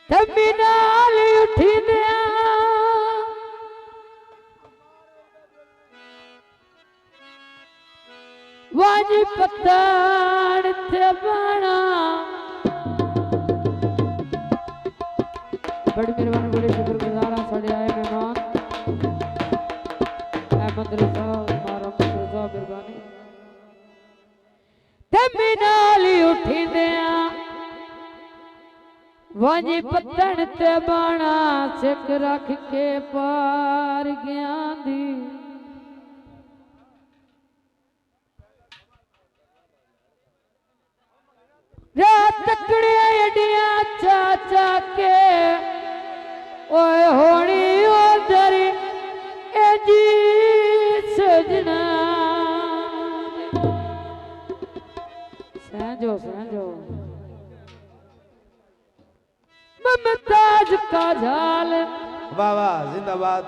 थम्मी नाल उठी दिया वाजी पत्थर थे बना बड़ी मेहरबानी बड़े शुक्रगुजार हैं साढ़े आए मेहमान अहमद रजा मारा रजा मेहरबानी थम्मी नाल उठी दिया वाजी पत्थर ते बना सिक रख के पार गया दी तकड़े अडिया चाचा के ओए होनी उधर ए जी सजना सहजो ममताज का झाल वाह वाह जिंदाबाद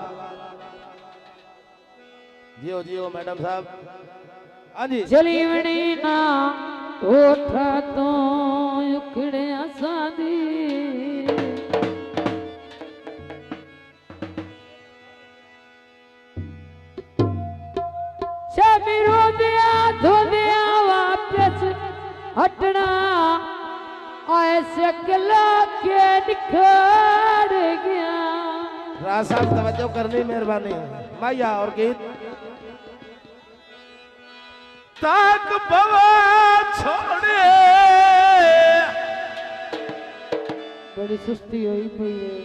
जियो जियो मैडम साहब हाँ जी जलीवनी ना उठा तो उखड़े सादी शामी रोदिया धोदिया वापस हटना ऐसे कला के निखर गया राज साहब तवज्जो करनी मेहरबानी माया और गीत ताक बवा छोड़े बड़ी सुस्ती हुई पई है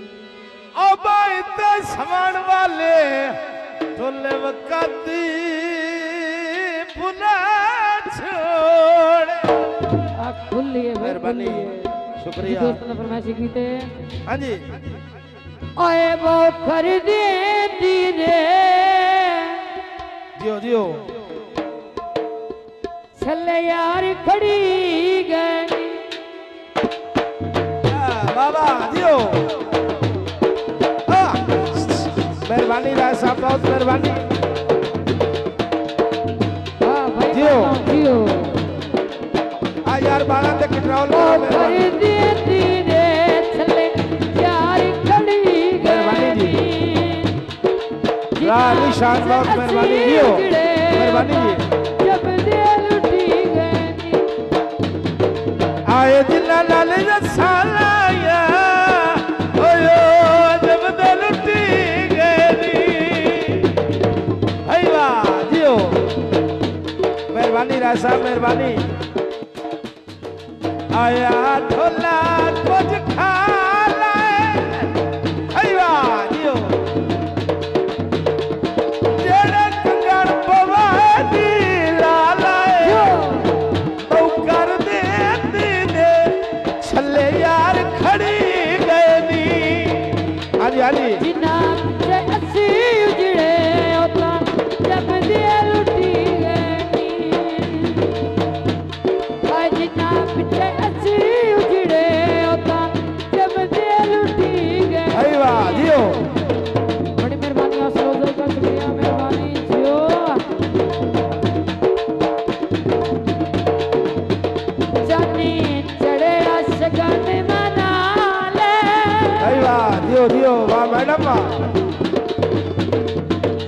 अब इतने समान वाले तोले वकाती पुना छोड़ खुली है मेहरबानी शुक्रिया दोस्तों ने फरमाइश की थे हाँ जी आए वो खरीदे दीने जियो जियो छले यार खड़ी गई बाबा जियो मेहरबानी राय साहब बहुत मेहरबानी जियो यार बाला ते कंट्रोल खरीदे दीने छले यार खड़ी गई निशान बहुत मेहरबानी जियो मेहरबानी आए जिला लाल सालाया ओयो जब दिल लुटी गई हाय वाह जियो मेहरबानी राय साहब मेहरबानी आया ढोला कुछ खा लाए हाय वाह जियो जेड़े कंगन पवा दी ला लाए तो कर दे छले यार खड़ी गई हाँ जी हाँ जी जिना असी उजड़े होता जब दिया लुटी गई जिना पिछे असी उजड़े होता जब दिया लुटी गई अरे वाह जियो बड़ी मेहरबानी आप सरोजो का शुक्रिया मेहरबानी जियो जानी शगन मना ले अरे वाह जियो जियो वाह मैडम वाह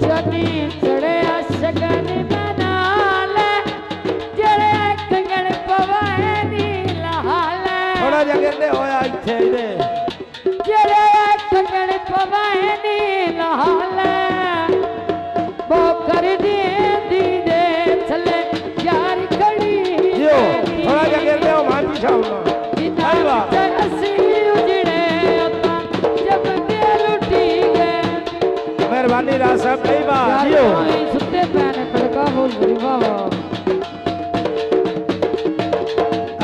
जनी चढ़े शगन मना ले जड़े कंगन पवाए नी लहाले थोड़ा जगह ने होया इथे ने जड़े कंगन पवाए नी लहाले वो कर दे दीदे चले यार खड़ी जियो थोड़ा जगह ने हो मान पीछा होना अरे वाह मेहरबानी राज साहब कई बार जियो सुते पैने खड़का बोल रही वाह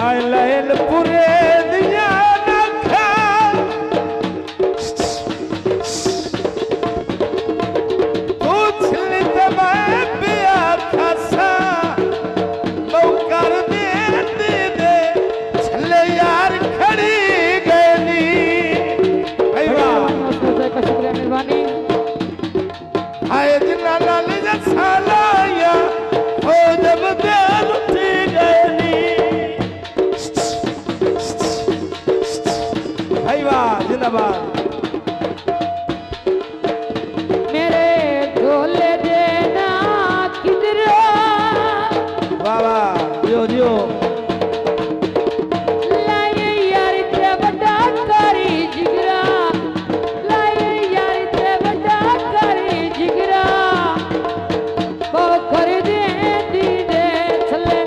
आए लैल पूरे दिया नखा पूछ ले मैं पिया खासा मौकर दे छले यार खड़ी गई अरे वाह शुक्रिया मेहरबानी आए जिना लाल सालाया हो बात मेरे ढोले देना किधर वाह वाह जियो जियो लाए यार ते बड़ा करी जिगरा लाए यार ते बड़ा करी जिगरा को कर दे दी दे थले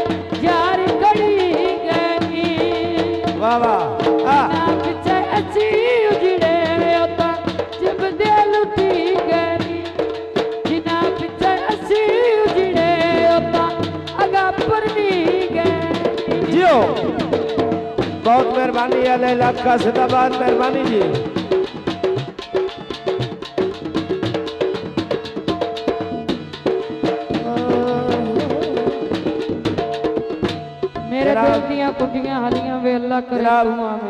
यार कड़ी गई वाह वाह हाँ ना पिछे अच्छी उजड़े होता जब दे लुटी गई जिना पिछे अच्छी उजड़े होता आगा पर नहीं गई जियो बहुत मेहरबानी अल्लाह लाख का जिंदाबाद मेहरबानी जी मेरे दिल दियां कुंडियां हलियां वे अल्लाह करे जनाब। तू आवे